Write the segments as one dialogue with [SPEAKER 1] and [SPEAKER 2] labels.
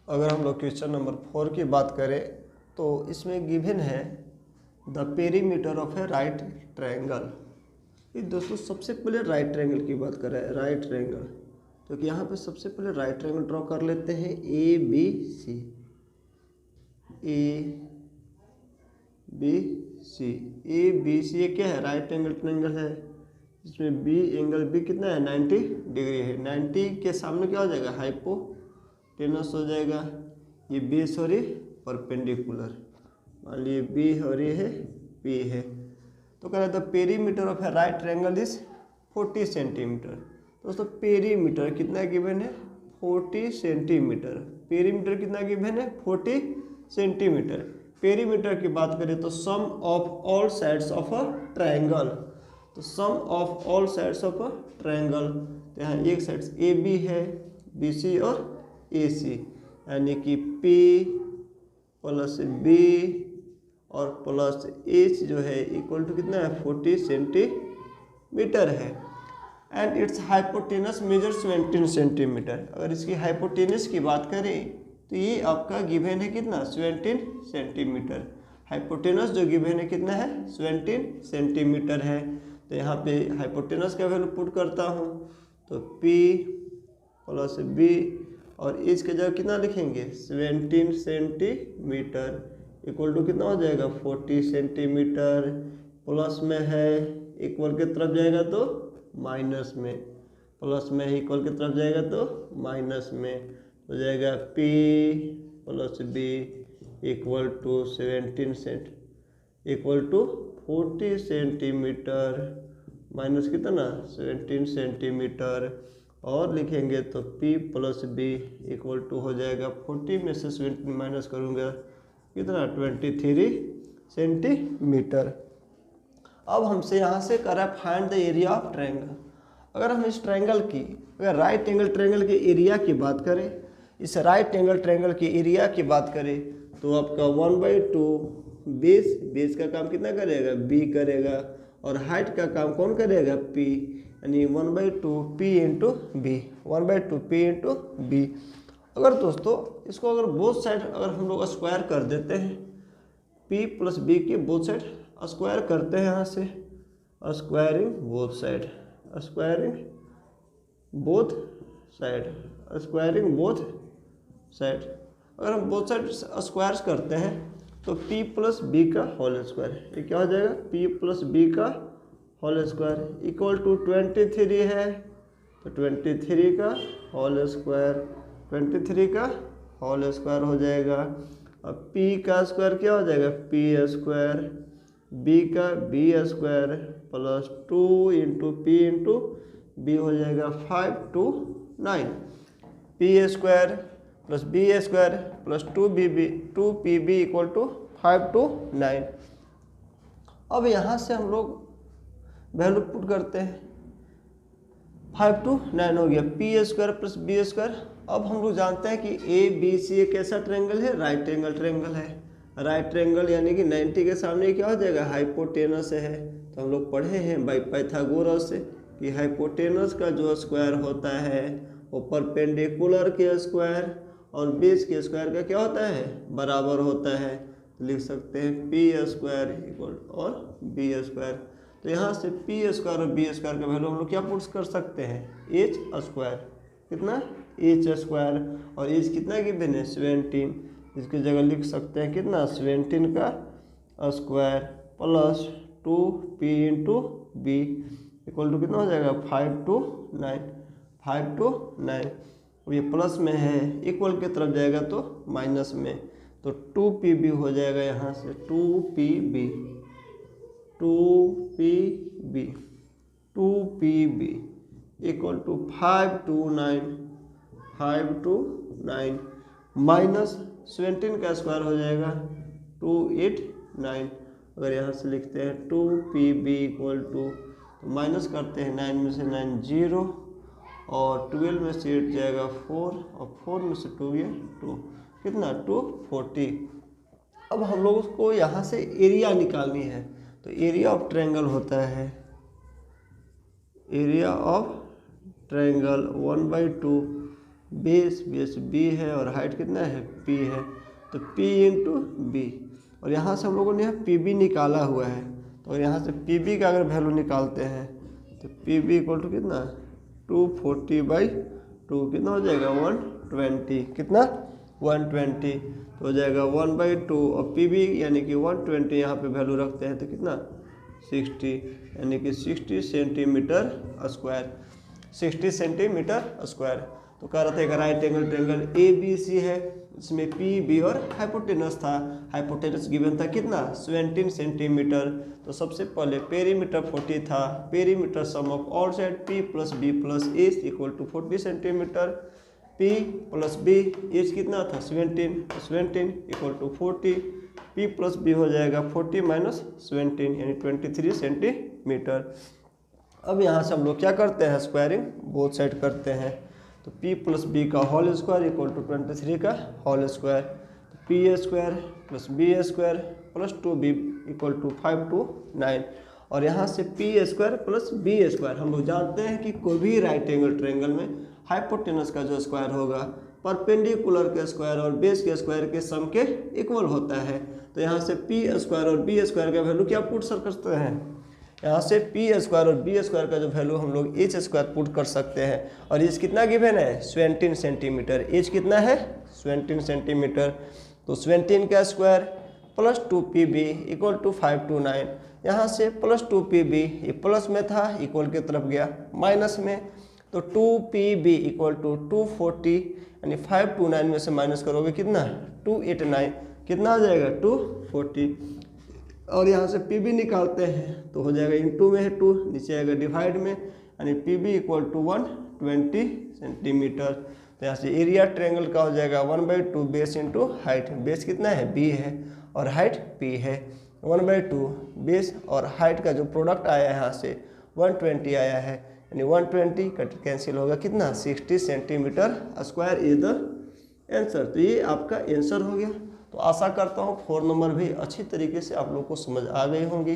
[SPEAKER 1] अगर हम लोग क्वेश्चन नंबर 4 की बात करें तो इसमें गिवन है the perimeter of A right triangle. ये दोस्तों सबसे पहले राइट ट्रायंगल की बात कर रहे हैं, राइट ट्रायंगल। तो कि यहाँ पे सबसे पहले राइट ट्रायंगल ड्रॉ कर लेते हैं ए बी सी। ये क्या है? राइट एंगल ट्रायंगल है। इसमें बी एंगल बी कितना है? 90 डिग्री है। 90 के सामने क्या हो जाएगा? हाइपोटेनस हो जाएगा। ये बेस और ये परपेंडिकुलर, मान लीजिए बी और ये है पी है। तो कह रहा था perimeter of A right triangle is 40 centimetre. दोस्तों पेरीमीटर कितना गिवन है? 40 सेंटीमीटर। पेरीमीटर कितना गिवन है? 40 सेंटीमीटर। पेरीमीटर की बात करें तो sum of all sides of a triangle. तो sum of all sides of a triangle, तो यहाँ एक साइड ए बी है, बी सी और ए सी, यानी कि पी प्लस बी और प्लस एच जो है इक्वल टू कितना है? 40 सेंटीमीटर है। And it's hypotenuse measure 17 centimetre. अगर इसकी हाइपोटेनस की बात करें तो ये आपका गिवन है कितना? 17 सेंटीमीटर। हाइपोटेनस जो गिवन है कितना है? 17 सेंटीमीटर है। तो यहाँ पे हाइपोटेनस का वैल्यू पुट करता हूँ, तो P प्लस B और एच के जगह कितना लिखेंगे? 17 सेंटीमीटर इक्वल टू कितना हो जाएगा? 40 सेंटीमीटर। प्लस में है, इक्वल की तरफ जाएगा तो माइनस में, प्लस में है इक्वल की तरफ जाएगा तो माइनस में, हो जाएगा P plus B equal to 40 centimetre minus कितना? 17 सेंटीमीटर। और लिखेंगे तो P plus B equal to हो जाएगा 40 में से 17 माइनस करूँगा कितना? 23 सेंटीमीटर। अब हमसे यहाँ से करा find the area of triangle. अगर हम इस ट्रायंगल की, अगर राइट एंगल ट्रायंगल के एरिया की बात करें, इस राइट एंगल ट्रायंगल के एरिया की बात करें तो आपका 1/2 बेस का काम कितना करेगा? बी करेगा। और हाइट का काम कौन करेगा? पी, यानी 1/2 P into B, 1/2 P into B. अगर दोस्तों इसको अगर बोथ साइड अगर हम लोग स्क्वायर कर देते हैं, पी प्लस बी की बोथ साइड स्क्वायर करते हैं, यहाँ से squaring both side, squaring both side, squaring both side. अगर हम बोथ साइड स्क्वायर्स करते हैं तो p प्लस बी का होल स्क्वायर, ये क्या हो जाएगा? p प्लस बी का होल स्क्वायर इक्वल टू 23 है, तो 23 का होल स्क्वायर, 23 का होल स्क्वायर हो जाएगा। अब p का स्क्वायर क्या हो जाएगा? p स्क्वायर, b का b square plus 2 into P into B हो जाएगा 5 to 9। p square plus B square plus 2pb equal to 5 to 9। अब यहाँ से हम लोग वैल्यू पुट करते हैं, 5 to 9 हो गया, P square plus B square. अब हम लोग जानते हैं कि ए बी सी एक कैसा ट्रायंगल है? राइट एंगल ट्रायंगल है। राइट ट्रायंगल यानी कि 90 के सामने क्या हो जाएगा? हाइपोटेनस है। तो हम लोग पढ़े हैं बाई पाइथागोरस से कि हाइपोटेनस का जो स्क्वायर होता है वो परपेंडिकुलर के स्क्वायर और बेस के स्क्वायर का क्या होता है? बराबर होता है। तो लिख सकते हैं पी स्क्वायर इक्वल और बी स्क्वायर। तो यहाँ से पी स्क्वायर और बी स्क्वायर का वैल्यू हम लोग क्या पुट कर सकते हैं? एच स्क्वायर, कितना? H square. और एच कितना गिवन है? 17। इसकी जगह लिख सकते हैं कितना? 17 का square plus 2p into B equal to कितना हो जाएगा? 5 to 9, 5 to 9। ये प्लस में है, इक्वल की तरफ जाएगा तो माइनस में, तो 2pb हो जाएगा यहाँ से 2pb equal to 5 to 9 minus 17 का स्क्वायर हो जाएगा 289। अगर यहाँ से लिखते हैं 2pb इक्वल टू, तो माइनस करते हैं 9 में से 9 0 और 12 में से 8 जाएगा 4 और 4 में से 2 गया 2, कितना? 240। अब हम लोग को यहाँ से एरिया निकालनी है। तो एरिया ऑफ ट्रायंगल होता है, area of triangle 1/2 base B है और हाइट कितना है पी है, तो पी इंटू बी। और यहाँ से हम लोगों ने यहाँ पी बी निकाला हुआ है, तो यहाँ से पी बी का अगर वैल्यू निकालते हैं तो पी बी इक्वल टू कितना 240/2 कितना हो जाएगा 120, कितना 120, तो हो जाएगा 1/2 और पी बी यानी कि 120 यहाँ पे वैल्यू रखते हैं तो कितना 60, यानी कि 60 सेंटीमीटर स्क्वायर, 60 सेंटीमीटर स्क्वायर। तो कह रहा था एक right angle triangle A B C है, इसमें पी बी और हाइपोटेनस था, हाइपोटेनस गिवन था कितना 17 सेंटीमीटर। तो सबसे पहले पेरीमीटर 40 था, perimeter sum of all side P plus B plus H equal to 40 centimetre, P plus B H कितना था 17 equal to 40, P plus B हो जाएगा 40 माइनस 17 यानी 23 सेंटीमीटर। अब यहाँ से हम लोग क्या करते हैं स्क्वायरिंग बोथ साइड करते हैं, तो p प्लस बी का होल स्क्वायर इक्वल टू 23 का होल स्क्वायर, तो P A square plus B A square plus 2b equal to 529। और यहाँ से P A square plus B A square, हम लोग जानते हैं कि कोई भी राइट एंगल ट्रायंगल में हाइपोटेनस का जो स्क्वायर होगा परपेंडिकुलर के स्क्वायर और बेस के स्क्वायर के सम के इक्वल होता है। तो यहाँ से पी स्क्वायर और बी स्क्वायर का वैल्यू क्या पुट करते हैं, यहाँ से पी स्क्वायर और बी स्क्वायर का जो वैल्यू हम लोग एच स्क्वायर पुट कर सकते हैं। और एच कितना गिवन है 17 सेंटीमीटर, एच कितना है 17 सेंटीमीटर, तो 17 का square plus 2pb equal to 529। यहाँ से प्लस 2pb ये प्लस में था इक्वल की तरफ गया माइनस में, तो 2pb इक्वल टू 240 यानी 529 में से माइनस करोगे कितना 289, कितना आ जाएगा 240। और यहाँ से पी बी निकालते हैं तो हो जाएगा इंटू में है 2, नीचे आएगा डिवाइड में, यानी P B equal to 120 centimetre. तो यहाँ से एरिया ट्रायंगल का हो जाएगा 1/2 बेस इंटू हाइट, बेस कितना है बी है और हाइट पी है, 1/2 बेस और हाइट का जो प्रोडक्ट आया है यहाँ से 120 आया है, यानी 120 कट कैंसिल होगा कितना 60 centimetre square is the answer. तो ये आपका आंसर हो गया। तो आशा करता हूँ 4 नंबर भी अच्छी तरीके से आप लोग को समझ आ गई होंगी।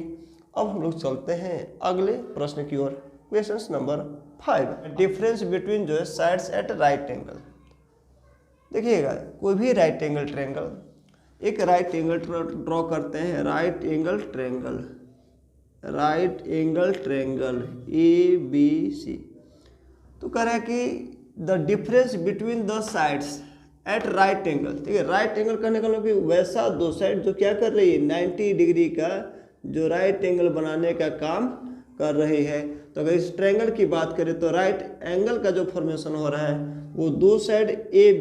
[SPEAKER 1] अब हम लोग चलते हैं अगले प्रश्न की ओर, क्वेश्चन नंबर 5, डिफरेंस बिटवीन जो है साइड्स एट राइट एंगल। देखिएगा कोई भी राइट एंगल ट्रायंगल, एक राइट एंगल ड्रॉ करते हैं, right angle triangle A B C. तो कह रहा है कि the difference between the sides at right angle, ठीक है, राइट एंगल करने का मतलब वैसा दो साइड जो क्या कर रही है 90 डिग्री का जो राइट एंगल बनाने का काम कर रही है। तो अगर इस ट्रायंगल की बात करें तो राइट एंगल का जो फॉर्मेशन हो रहा है वो दो साइड ए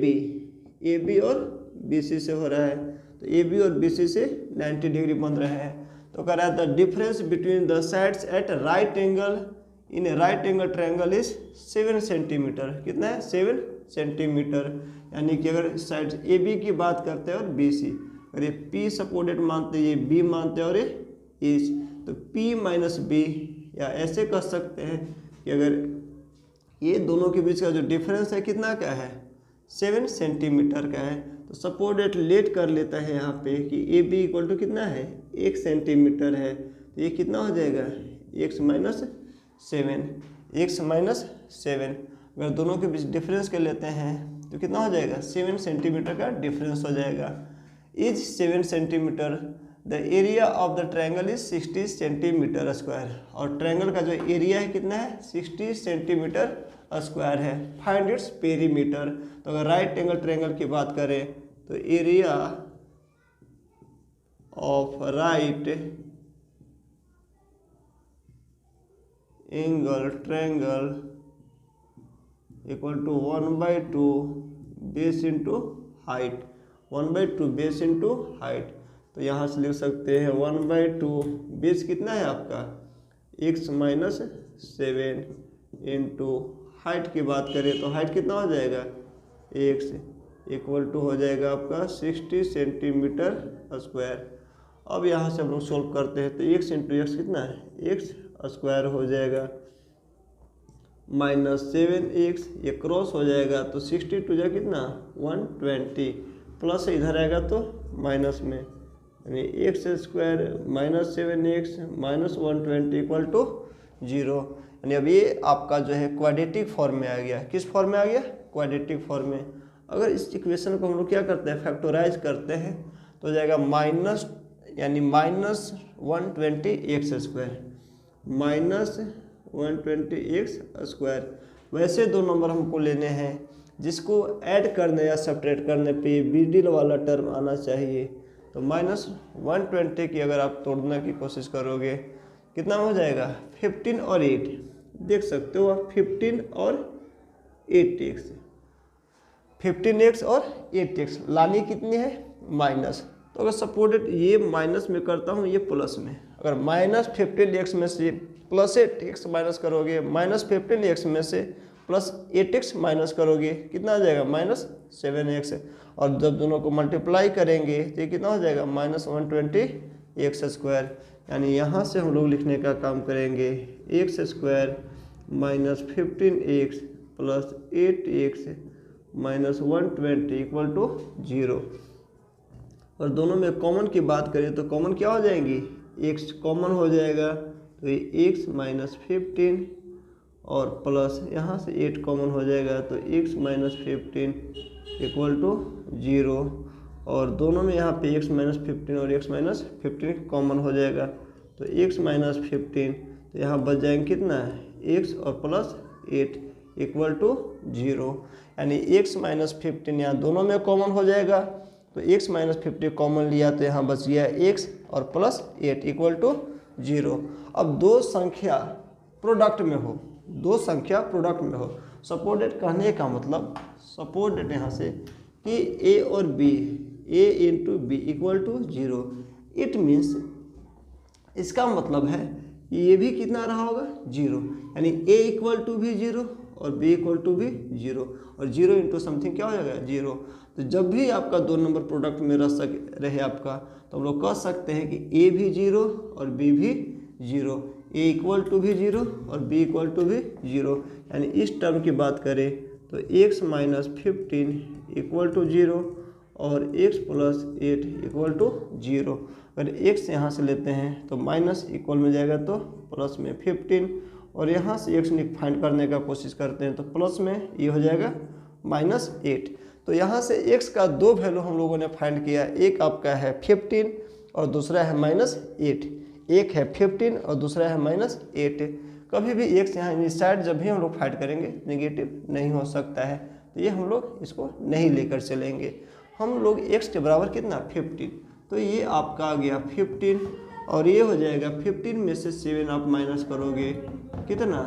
[SPEAKER 1] बी और बी सी से हो रहा है, तो ए बी और बी सी से 90 डिग्री बन रहे हैं। तो कह रहा है the difference between the sides at right angle in a right angle triangle is 7 centimetre, कितना है 7 सेंटीमीटर। यानी कि अगर साइड ए बी की बात करते हैं और बी सी, अगर ये पी सपोर्टेड मानते हैं, ये बी मानते हैं और ये एच, तो पी माइनस बी, या ऐसे कह सकते हैं कि अगर ये दोनों के बीच का जो डिफरेंस है कितना का है 7 सेंटीमीटर का है, तो सपोर्टेड लेट कर लेता है यहाँ पे कि ए बी इक्वल टू कितना है 1 सेंटीमीटर है, तो ये कितना हो जाएगा x माइनस 7। अगर दोनों के बीच डिफरेंस कर लेते हैं तो कितना हो जाएगा 7 सेंटीमीटर का डिफरेंस हो जाएगा। Is 7 centimetre, the area of the triangle is 60 centimetre square, और ट्रायंगल का जो एरिया है कितना है 60 सेंटीमीटर स्क्वायर है। Find its perimeter. तो अगर राइट एंगल ट्रायंगल की बात करें तो area of right angle triangle equal to 1/2 base into height, 1/2 base into height. तो यहाँ से लिख सकते हैं 1/2 बेस कितना है आपका x माइनस 7 इंटू हाइट की बात करें तो हाइट कितना हो जाएगा x इक्वल टू हो जाएगा आपका 60 सेंटीमीटर स्क्वायर। अब यहाँ से हम लोग सोल्व करते हैं तो x इंटू एक्स कितना है x स्क्वायर हो जाएगा माइनस 7x, ये क्रॉस हो जाएगा तो 62 जा कितना 120, प्लस इधर आएगा तो माइनस में, यानी X square minus 7x minus 120 equal to 0। यानी अब ये आपका जो है क्वाड्रेटिक फॉर्म में आ गया। किस फॉर्म में आ गया क्वाड्रेटिक फॉर्म में। अगर इस इक्वेशन को हम लोग क्या करते हैं, फैक्टराइज करते हैं, तो हो जाएगा माइनस, यानी माइनस 120x², माइनस 120x²। वैसे दो नंबर हमको लेने हैं जिसको ऐड करने या सब्ट्रैक्ट करने पे मिडिल वाला टर्म आना चाहिए। तो माइनस 120 की अगर आप तोड़ने की कोशिश करोगे कितना हो जाएगा, 15 और 8, देख सकते हो आप 15 और 8x, 15x और 8x लानी कितनी है, माइनस। तो अगर सपोर्टेड ये माइनस में करता हूँ, ये प्लस में, अगर माइनस 15x में से प्लस 8x माइनस करोगे, माइनस 15x में से प्लस 8x माइनस करोगे, कितना आ जाएगा, माइनस 7x। और जब दोनों को मल्टीप्लाई करेंगे तो ये कितना हो जाएगा, माइनस 120x²। यानी यहाँ से हम लोग लिखने का काम करेंगे x² minus 15x plus 8x minus 120 equal to 0। और दोनों में कॉमन की बात करें तो कॉमन क्या हो जाएंगी, x कॉमन हो जाएगा, तो ये x माइनस 15 और प्लस यहाँ से 8 कॉमन हो जाएगा, तो x माइनस 15 इक्वल टू 0। और दोनों में यहाँ पे x माइनस 15 और x माइनस 15 कॉमन हो जाएगा, तो x माइनस 15, तो यहाँ बच जाएंगे कितना, x और प्लस 8 इक्वल टू 0। यानी x माइनस 15 यहाँ दोनों में कॉमन हो जाएगा, तो x माइनस 50 कॉमन लिया तो यहाँ बच गया x और प्लस 8 इक्वल टू 0। अब दो संख्या प्रोडक्ट में हो, दो संख्या प्रोडक्ट में हो, सपोर्टेड कहने का मतलब, सपोर्टेड यहाँ से कि a और b, a into B equal to 0। It means, इसका मतलब है ये भी कितना रहा होगा, 0, यानी a इक्वल टू भी 0 और b इक्वल टू भी 0, और 0 इंटू समथिंग क्या हो जाएगा, 0। तो जब भी आपका दो नंबर प्रोडक्ट में रहे आपका, तो हम लोग कह सकते हैं कि a भी 0 और b भी 0, a इक्वल टू भी 0 और b इक्वल टू भी 0। यानी इस टर्म की बात करें तो x माइनस 15 इक्वल टू 0 और x प्लस 8 इक्वल टू 0। अगर x यहाँ से लेते हैं तो माइनस इक्वल में जाएगा तो प्लस में 15, और यहाँ से x फाइंड करने का कोशिश करते हैं तो प्लस में ये हो जाएगा माइनस 8। तो यहाँ से x का दो वैल्यू हम लोगों ने फाइंड किया, एक आपका है 15 और दूसरा है माइनस 8, एक है 15 और दूसरा है माइनस 8। कभी भी x यहाँ इस साइड जब भी हम लोग फाइंड करेंगे नेगेटिव नहीं हो सकता है, तो ये हम लोग इसको नहीं लेकर चलेंगे। हम लोग x के बराबर कितना, 15, तो ये आपका आ गया 15, और ये हो जाएगा 15 में से 7 आप माइनस करोगे कितना,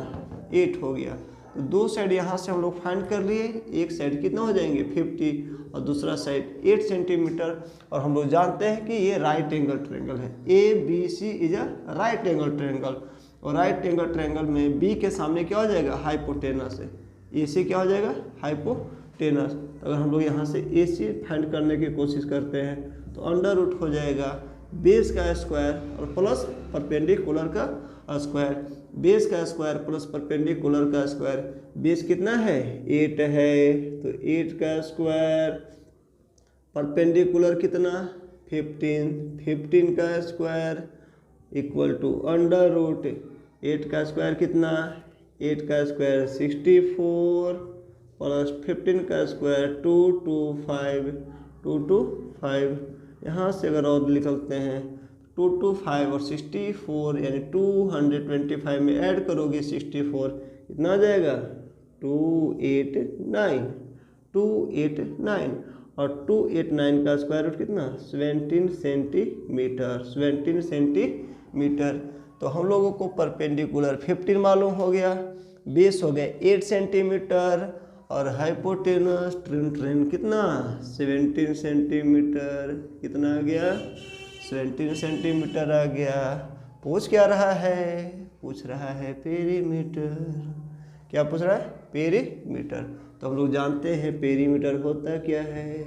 [SPEAKER 1] 8 हो गया। तो दो साइड यहाँ से हम लोग फाइंड कर लिए, एक साइड कितना हो जाएंगे 50 और दूसरा साइड 8 सेंटीमीटर। और हम लोग जानते हैं कि ये राइट एंगल ट्रायंगल है, ABC is a right angle triangle, और राइट एंगल ट्रायंगल में B के सामने क्या हो जाएगा, हाइपोटेनस है, AC क्या हो जाएगा, हाइपोटेनस। तो अगर हम लोग यहाँ से AC फाइंड करने की कोशिश करते हैं तो अंडर रूट हो जाएगा बेस का स्क्वायर और प्लस परपेंडिकुलर का स्क्वायर, बेस का स्क्वायर प्लस परपेंडिकुलर का स्क्वायर। बेस कितना है, 8 है, तो 8 का स्क्वायर, परपेंडिकुलर कितना 15, 15 का square equal to under root 8 का स्क्वायर कितना, 8 का स्क्वायर 64 प्लस 15 का स्क्वायर 225, 225। यहाँ से अगर और निकलते हैं 225 और 64 यानी 225 में ऐड करोगे 64 कितना आ जाएगा, 289, 289, और 289 का स्क्वायर रूट कितना, 17 सेंटीमीटर, 17 सेंटीमीटर। तो हम लोगों को परपेंडिकुलर 15 मालूम हो गया, बेस हो गया 8 सेंटीमीटर, और हाइपोटेनस ट्रेन कितना, 17 सेंटीमीटर, कितना आ गया, 17 सेंटीमीटर आ गया। पूछ क्या रहा है, पूछ रहा है पेरीमीटर। क्या पूछ रहा है, पेरीमीटर। तो हम लोग जानते हैं पेरीमीटर होता क्या है,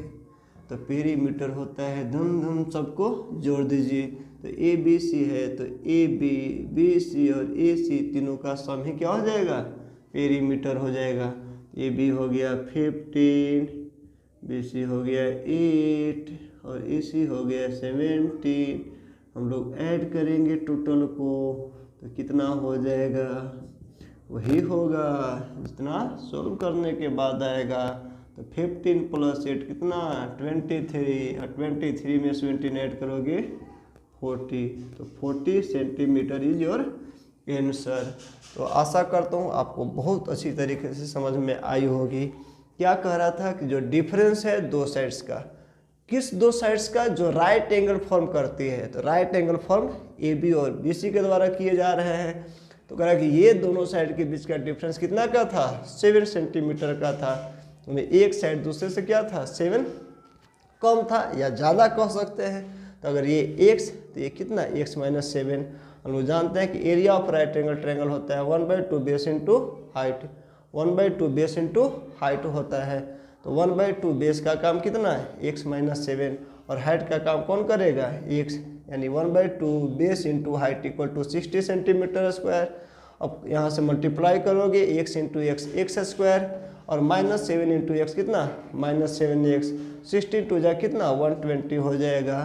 [SPEAKER 1] तो पेरीमीटर होता है, धम सबको जोड़ दीजिए, तो ABC है तो AB, BC और AC तीनों का सम ही क्या हो जाएगा, पेरीमीटर हो जाएगा। AB हो गया 15, BC हो गया 8 और AC हो गया 17। हम लोग ऐड करेंगे टोटल को तो कितना हो जाएगा वही होगा जितना सोल्व करने के बाद आएगा। तो 15 + 8 कितना 23, और 23 में 17 ऐड करोगे 40, तो 40 सेंटीमीटर इज योर आंसर। तो आशा करता हूँ आपको बहुत अच्छी तरीके से समझ में आई होगी। क्या कह रहा था कि जो डिफरेंस है दो साइड्स का, किस दो साइड्स का, जो राइट एंगल फॉर्म करती है। तो राइट एंगल फॉर्म AB और BC के द्वारा किए जा रहे हैं। तो कह रहा कि ये दोनों साइड के बीच का डिफरेंस कितना का था, 7 सेंटीमीटर का था। तो एक साइड दूसरे से क्या था, 7 कम था या ज़्यादा कह सकते हैं। तो अगर ये x तो ये कितना x - 7। हम लोग जानते हैं कि area of right angle triangle होता है 1/2 base into height, 1/2 base into height होता है। तो 1/2 बेस का काम कितना है x - 7, और हाइट का काम कौन करेगा x, यानी 1/2 base into height equal to 60 centimetre square. अब यहाँ से मल्टीप्लाई करोगे x इंटू x स्क्वायर, और -7 इंटू x कितना -7x, 60 टू जा कितना 120 हो जाएगा।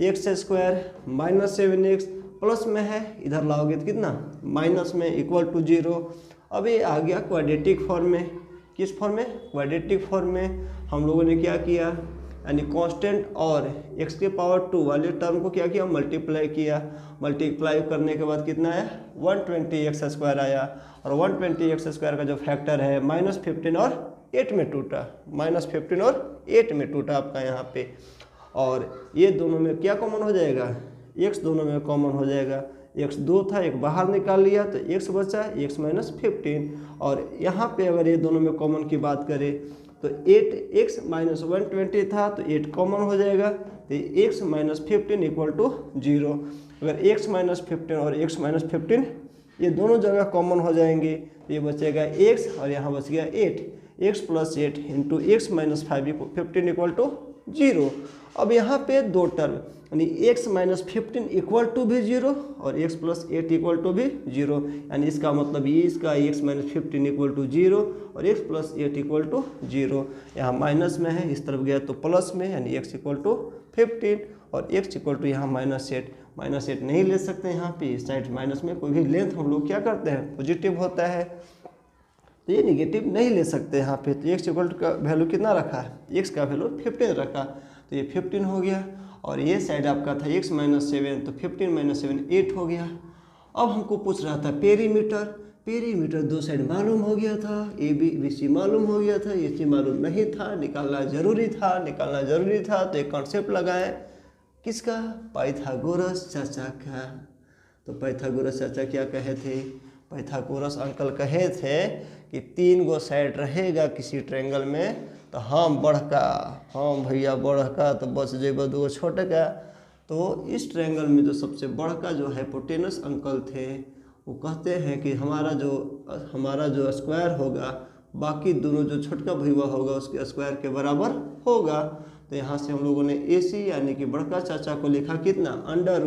[SPEAKER 1] x स्क्वायर -7x प्लस में है, इधर लाओगे तो कितना माइनस में इक्वल टू 0। अब ये आ गया क्वाड्रेटिक फॉर्म में। किस फॉर्म में, क्वाड्रेटिक फॉर्म में। हम लोगों ने क्या किया, यानी कांस्टेंट और x⁻² वाले टर्म को क्या किया, मल्टीप्लाई किया। मल्टीप्लाई करने के बाद कितना आया 120x स्क्वायर आया, और 120x स्क्वायर का जो फैक्टर है -15 और 8 में टूटा, -15 और 8 में टूटा आपका यहाँ पे। और ये दोनों में क्या कॉमन हो जाएगा, x दोनों में कॉमन हो जाएगा। x 2 था, एक बाहर निकाल लिया तो x बचा x - 15। और यहाँ पे अगर ये दोनों में कॉमन की बात करें तो 8x - 120 था तो 8 कॉमन हो जाएगा, तो x - 15 इक्वल टू 0। अगर x - 15 और x - 15 ये दोनों जगह कॉमन हो जाएंगे तो ये बचेगा x, और यहाँ बच गया 8, x + 8 into x - 15 equal to 0। अब यहाँ पे दो टर्म, यानी x - 15 इक्वल टू भी 0 और x + 8 इक्वल टू भी 0, यानी इसका मतलब ये इसका x - 15 इक्वल टू 0 और x + 8 इक्वल टू 0। यहाँ माइनस में है, इस तरफ गया तो प्लस में, यानी x इक्वल टू 15 और x इक्वल टू यहाँ -8। -8 नहीं ले सकते यहाँ पे, इस साइड माइनस में कोई भी लेंथ हम लोग क्या करते हैं पॉजिटिव होता है, तो ये निगेटिव नहीं ले सकते यहाँ पे। तो x इक्वल का वैल्यू कितना रखा है, x का वैल्यू 15 रखा, तो ये 15 हो गया। और ये साइड आपका था x - 7, तो 15 - 7 8 हो गया। अब हमको पूछ रहा था पेरीमीटर। पेरीमीटर दो साइड मालूम हो गया था, AB BC मालूम हो गया था, AC मालूम नहीं था, निकालना जरूरी था। तो एक कॉन्सेप्ट लगाए किसका, पाइथागोरस चाचा का। तो पाइथागोरस चाचा क्या कहे थे, पाइथागोरस अंकल कहे थे कि 3 गो साइड रहेगा किसी ट्रायंगल में, तो हम बड़का, हम भैया बड़का तो बच जेब 2 छोटे का। तो इस ट्रायंगल में जो सबसे बड़का जो हाइपोटेनस अंकल थे, वो कहते हैं कि हमारा जो स्क्वायर होगा बाकी दोनों जो छोटका भैया होगा उसके स्क्वायर के बराबर होगा। तो यहाँ से हम लोगों ने AC यानी कि बड़का चाचा को लिखा कितना √8²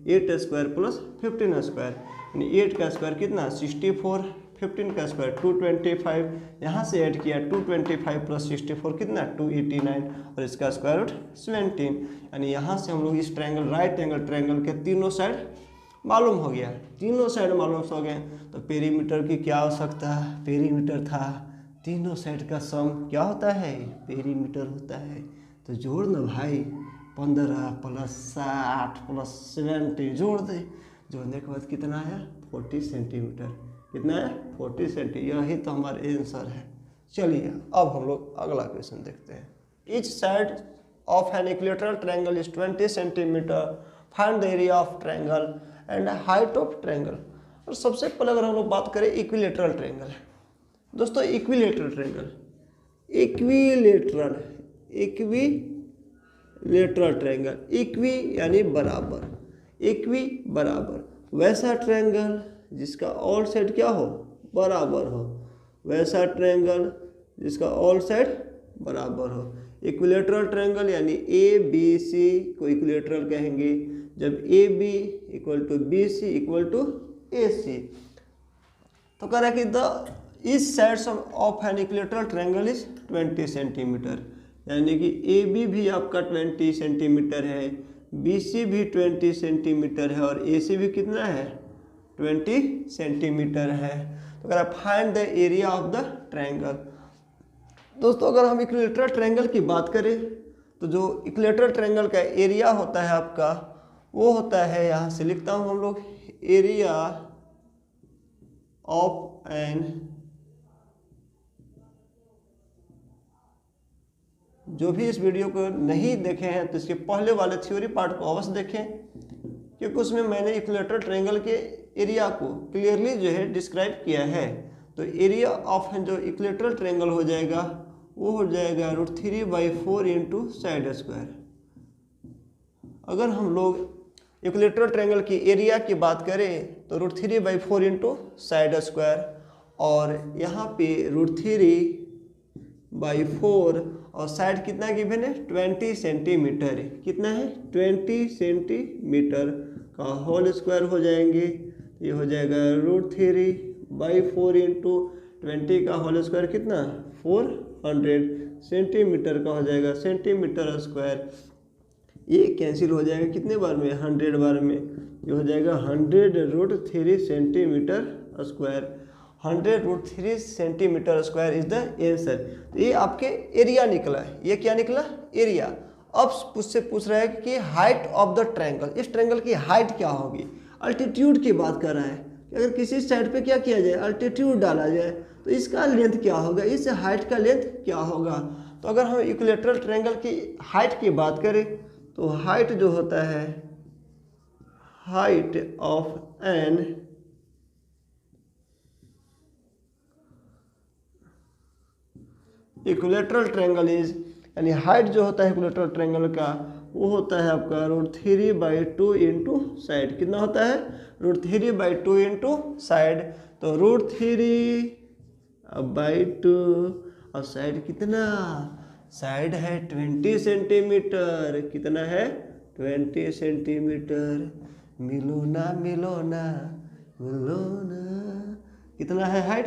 [SPEAKER 1] + 15 स्क्वायर, यानी 8 का स्क्वायर कितना 64, 15 का स्क्वायर 225, यहाँ से ऐड किया 225 + 64 कितना 289, और इसका स्क्वायर रूट 17। यानी यहाँ से हम लोग इस ट्रायंगल राइट एंगल ट्रायंगल के तीनों साइड मालूम हो गया, तीनों साइड मालूम हो गए। तो पेरीमीटर की क्या आवश्यकता, पेरीमीटर था तीनों साइड का सम क्या होता है, पेरीमीटर होता है। तो जोड़ ना भाई, 15 + 60 + 70 जोड़ दे, जोड़ने के बाद कितना आया 40 सेंटीमीटर। कितना है 40 सेंटीमीटर, यही तो हमारा आंसर है। चलिए अब हम लोग अगला क्वेश्चन देखते हैं। Each side of an equilateral triangle is 20 centimetre, find the area of triangle and height of triangle. और सबसे पहले अगर हम लोग बात करें इक्विलेटरल ट्रायंगल, दोस्तों equilateral triangle, equilateral triangle, equi यानी बराबर, इक्वी बराबर, वैसा ट्रायंगल जिसका ऑल साइड क्या हो बराबर हो, वैसा ट्रायंगल जिसका ऑल साइड बराबर हो। इक्विलेटरल ट्रायंगल यानी ABC को इक्विलेटरल कहेंगे जब AB = BC = AC। तो कह रहा है कि the each sides of an equilateral triangle is 20 centimetre, यानी कि AB भी आपका 20 सेंटीमीटर है, BC भी 20 सेंटीमीटर है, और AC भी कितना है 20 सेंटीमीटर है। तो अगर find the area of the triangle. दोस्तों अगर हम इक्विलेटरल ट्रायंगल की बात करें तो जो इक्विलेटरल ट्रायंगल का एरिया होता है आपका, वो होता है, यहाँ से लिखता हूँ हम लोग, एरिया ऑफ एन, जो भी इस वीडियो को नहीं देखे हैं तो इसके पहले वाले थ्योरी पार्ट को अवश्य देखें, क्योंकि उसमें मैंने इक्विलेटरल ट्रायंगल के एरिया को क्लियरली जो है डिस्क्राइब किया है। तो एरिया ऑफ जो इक्विलेटरल ट्रायंगल हो जाएगा वो हो जाएगा √3/4 इंटू साइड स्क्वायर। अगर हम लोग इक्विलेटरल ट्रायंगल की एरिया की बात करें तो √3/4 इंटू साइड स्क्वायर, और यहाँ पे √3/4 और साइड कितना गिवन है 20 सेंटीमीटर, कितना है 20 सेंटीमीटर का होल स्क्वायर हो जाएंगे। ये हो जाएगा √3/4 इंटू 20 का होल स्क्वायर कितना 400 सेंटीमीटर का हो जाएगा, सेंटीमीटर स्क्वायर। ये कैंसिल हो जाएगा कितने बार में 100 बार में, ये हो जाएगा 100√3 centimetre square. 100√3 centimetre square is the answer. तो ये आपके एरिया निकला है, ये क्या निकला एरिया। अब उससे पूछ रहा है कि हाइट ऑफ द ट्रायंगल, इस ट्रायंगल की हाइट क्या होगी। अल्टीट्यूड की बात कर रहा है कि अगर किसी साइड पे क्या किया जाए अल्टीट्यूड डाला जाए तो इसका लेंथ क्या होगा, इस हाइट का लेंथ क्या होगा। तो अगर हम इक्विलेटरल ट्रायंगल की हाइट की बात करें तो हाइट जो होता है, height of an equilateral triangle is, यानी हाइट जो होता है इक्विलेटरल ट्रायंगल का वो होता है आपका √3/2 इंटू साइड। कितना होता है √3/2 इंटू साइड। तो √3/2 और साइड कितना, साइड है 20 सेंटीमीटर, कितना है 20 सेंटीमीटर। मिलो ना मिलो ना मिलो ना, कितना है हाइट,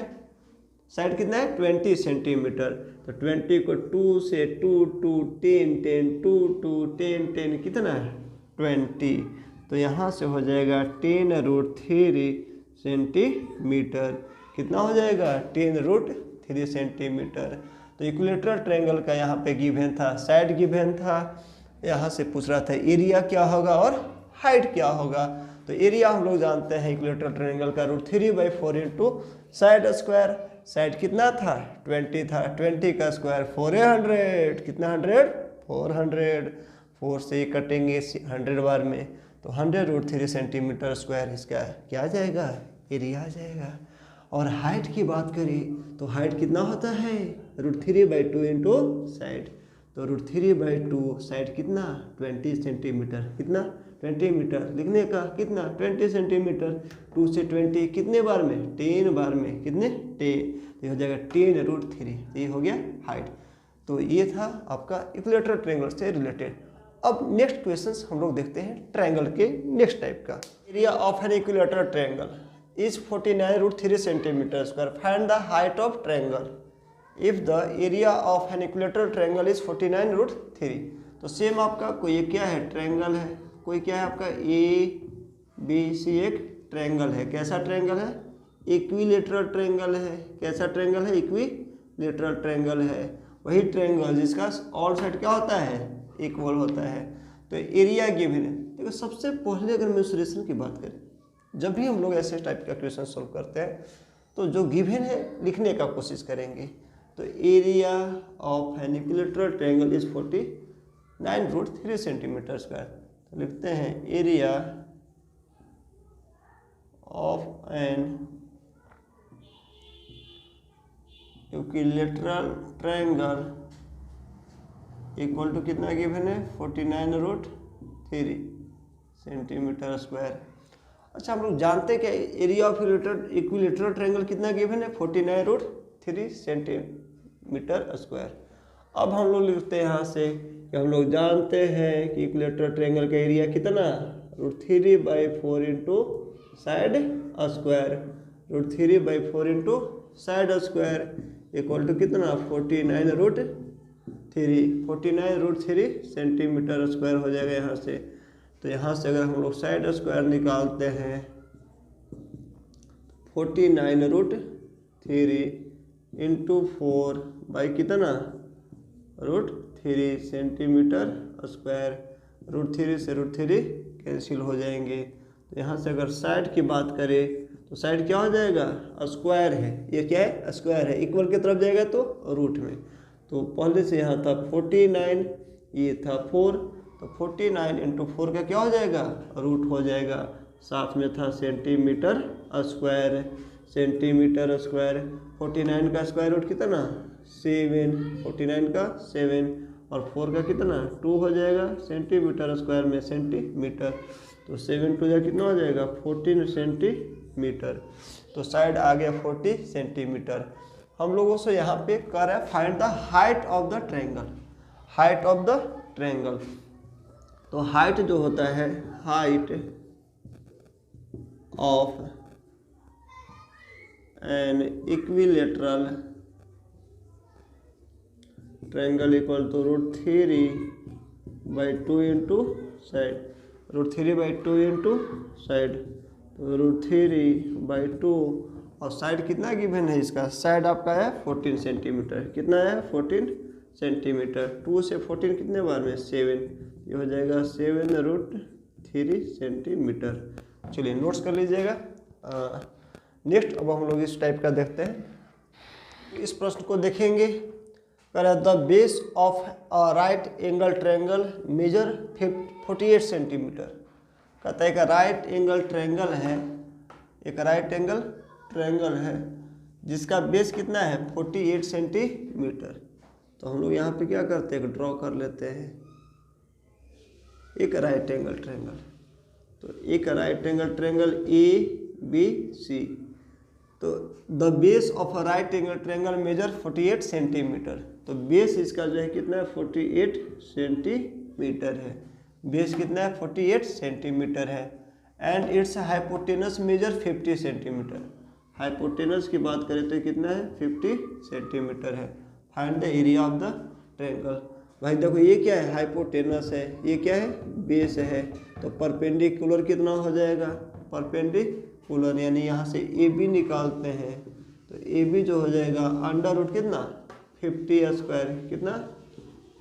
[SPEAKER 1] साइड कितना है 20 सेंटीमीटर। तो 20 को 2 से 2 2 10 10 2 2 10 10 कितना है 20। तो यहाँ से हो जाएगा 10√3 सेंटीमीटर, कितना हो जाएगा 10√3 सेंटीमीटर। तो इक्विलेटरल ट्रायंगल का यहाँ पे गिवन था, साइड गिवन था, यहाँ से पूछ रहा था एरिया क्या होगा और हाइट क्या होगा। तो एरिया हम लोग जानते हैं इक्विलेटरल ट्रायंगल का √3/4 इंटू साइड स्क्वायर। साइड कितना था 20 था, 20 का स्क्वायर 400, कितना 100 400, 4 से कटेंगे 100 बार में, तो 100√3 सेंटीमीटर स्क्वायर इसका क्या आ जाएगा एरिया आ जाएगा। और हाइट की बात करें तो हाइट कितना होता है √3/2 इंटू साइड। तो √3/2 साइड कितना 20 सेंटीमीटर, कितना 20 मीटर लिखने का कितना 20 सेंटीमीटर। 2 से 20 कितने बार में 10 बार में, कितने 10, तो ये हो जाएगा 10√3। ये हो गया हाइट। तो ये था आपका इक्विलेटरल ट्रायंगल से रिलेटेड। अब नेक्स्ट क्वेश्चंस हम लोग देखते हैं ट्रायंगल के नेक्स्ट टाइप का। Area of an equilateral triangle is 49√3 centimetre square, find the height of triangle if the area of an equilateral triangle is 49√3। तो सेम आपका कोई क्या है ट्रायंगल है, कोई क्या है आपका ABC एक ट्रायंगल है। कैसा ट्रायंगल है इक्विलेटरल ट्रायंगल है। कैसा ट्रायंगल है इक्विलेटरल ट्रायंगल है। वही ट्रायंगल जिसका ऑल साइड क्या होता है इक्वल होता है। तो एरिया गिवन है। देखो सबसे पहले अगर मेंसुरेशन की बात करें, जब भी हम लोग ऐसे टाइप का क्वेश्चन सॉल्व करते हैं तो जो गिवन है लिखने का कोशिश करेंगे। तो area of an equilateral triangle is 49√3 centimetre square. तो लिखते हैं area of an equilateral triangle equal to कितना गिवन है 49√3 सेंटीमीटर स्क्वायर। अच्छा हम लोग जानते हैं कि एरिया ऑफ इक्विलेटरल ट्रायंगल कितना गिवन है 49√3 सेंटीमीटर स्क्वायर। अब हम लोग लिखते हैं यहाँ से कि हम लोग जानते हैं कि इक्विलेटरल ट्रायंगल का एरिया कितना √3/4 into side square, √3/4 into side square equal to कितना 49√3 सेंटीमीटर स्क्वायर हो जाएगा यहाँ से। तो यहाँ से अगर हम लोग साइड स्क्वायर निकालते हैं 49√3 3 इंटू 4 बाई कितना √3 सेंटीमीटर स्क्वायर। √3 से √3 कैंसिल हो जाएंगे। तो यहाँ से अगर साइड की बात करें तो साइड क्या हो जाएगा स्क्वायर है, ये क्या है स्क्वायर है, इक्वल की तरफ जाएगा तो रूट में। तो पहले से यहाँ था 49, ये था 4, तो 49 इंटू 4 का क्या हो जाएगा रूट हो जाएगा। साथ में था सेंटीमीटर स्क्वायर, सेंटीमीटर स्क्वायर। 49 का स्क्वायर रूट कितना 7, 49 का 7 और 4 का कितना 2 हो जाएगा। सेंटीमीटर स्क्वायर में सेंटीमीटर, तो 7 टू जा कितना हो जाएगा 14 सेंटीमीटर। तो साइड आ गया 40 सेंटीमीटर। हम लोगों से यहाँ पे कह रहा है find the height of the triangle, height of the triangle. तो हाइट जो होता है height of an equilateral triangle equal to √3/2 into side, √3/2 into side, तो √3/2 और साइड कितना गिवन है इसका, साइड आपका है 14 सेंटीमीटर। कितना है 14 सेंटीमीटर। 2 से 14 कितने बार में 7, ये हो जाएगा 7√3 सेंटीमीटर। चलिए नोट्स कर लीजिएगा। नेक्स्ट अब हम लोग इस टाइप का देखते हैं। इस प्रश्न को देखेंगे। The base of right angle triangle measure 48 centimetre. कहता है कि राइट एंगल ट्रायंगल है, एक राइट एंगल ट्रायंगल है जिसका बेस कितना है 48 सेंटीमीटर। तो हम लोग यहाँ पे क्या करते हैं ड्रॉ कर लेते हैं एक राइट एंगल ट्रायंगल। तो एक राइट एंगल ट्रायंगल ABC। तो the base of a right angle triangle measure 48 centimetre. तो बेस इसका जो है कितना है 48 सेंटीमीटर है। बेस कितना है 48 सेंटीमीटर है। And it's hypotenuse measure 50 centimetre. Hypotenuse की बात करें तो कितना है 50 सेंटीमीटर है। Find the area of the triangle. भाई देखो ये क्या है हाइपोटेनस है, ये क्या है बेस है। तो परपेंडिकुलर कितना हो जाएगा परपेंडिकुलर, यानी यहाँ से AB निकालते हैं तो AB जो हो जाएगा अंडर रूट कितना 50 स्क्वायर, कितना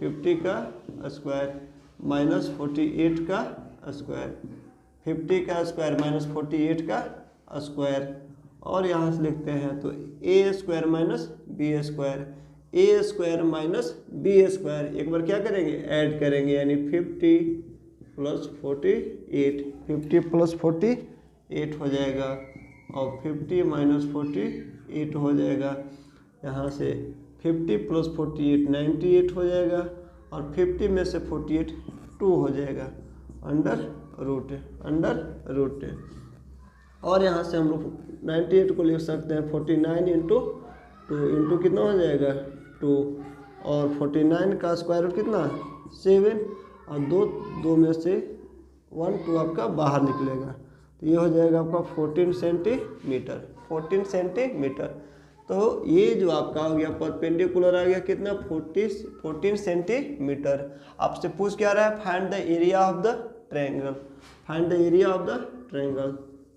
[SPEAKER 1] 50 का स्क्वायर माइनस 48 का स्क्वायर, 50 का स्क्वायर माइनस 48 का स्क्वायर। और यहाँ से लिखते हैं तो A square minus B square, A square minus B square. एक बार क्या करेंगे ऐड करेंगे, यानी 50 प्लस 48, 50 प्लस 48 हो जाएगा और 50 माइनस 48 हो जाएगा। यहाँ से 50 प्लस 48 98 हो जाएगा और 50 में से 48 2 हो जाएगा अंडर रूट। और यहाँ से हम लोग 98 को लिख सकते हैं 49 इंटू 2 कितना हो जाएगा 2 और 49 का स्क्वायर रूट कितना 7 और 2 में से 1 2 आपका बाहर निकलेगा। तो ये हो जाएगा आपका 14 सेंटीमीटर। तो ये जो आपका हो गया परपेंडिकुलर आ गया कितना 14 सेंटीमीटर। आपसे पूछ क्या रहा है find the area of the triangle, find the area of the triangle.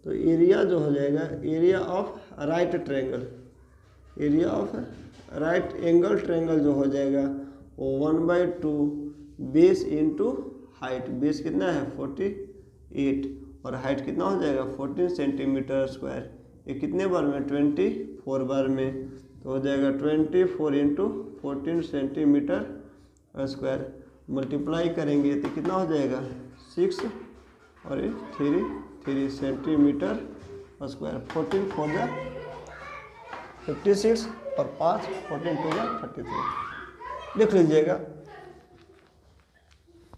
[SPEAKER 1] तो एरिया जो हो जाएगा area of right triangle, area of right angle triangle जो हो जाएगा वो 1/2 बेस इंटू हाइट। बेस कितना है 48 और हाइट कितना हो जाएगा 14 सेंटीमीटर स्क्वायर। ये कितने बार में 24 बार में, तो हो जाएगा 24 इंटू 14 सेंटीमीटर स्क्वायर। मल्टीप्लाई करेंगे तो कितना हो जाएगा 6 और 3 सेंटीमीटर स्क्वायर। 14 4 जा 56 और 5 14 2 जा 33। देख लीजिएगा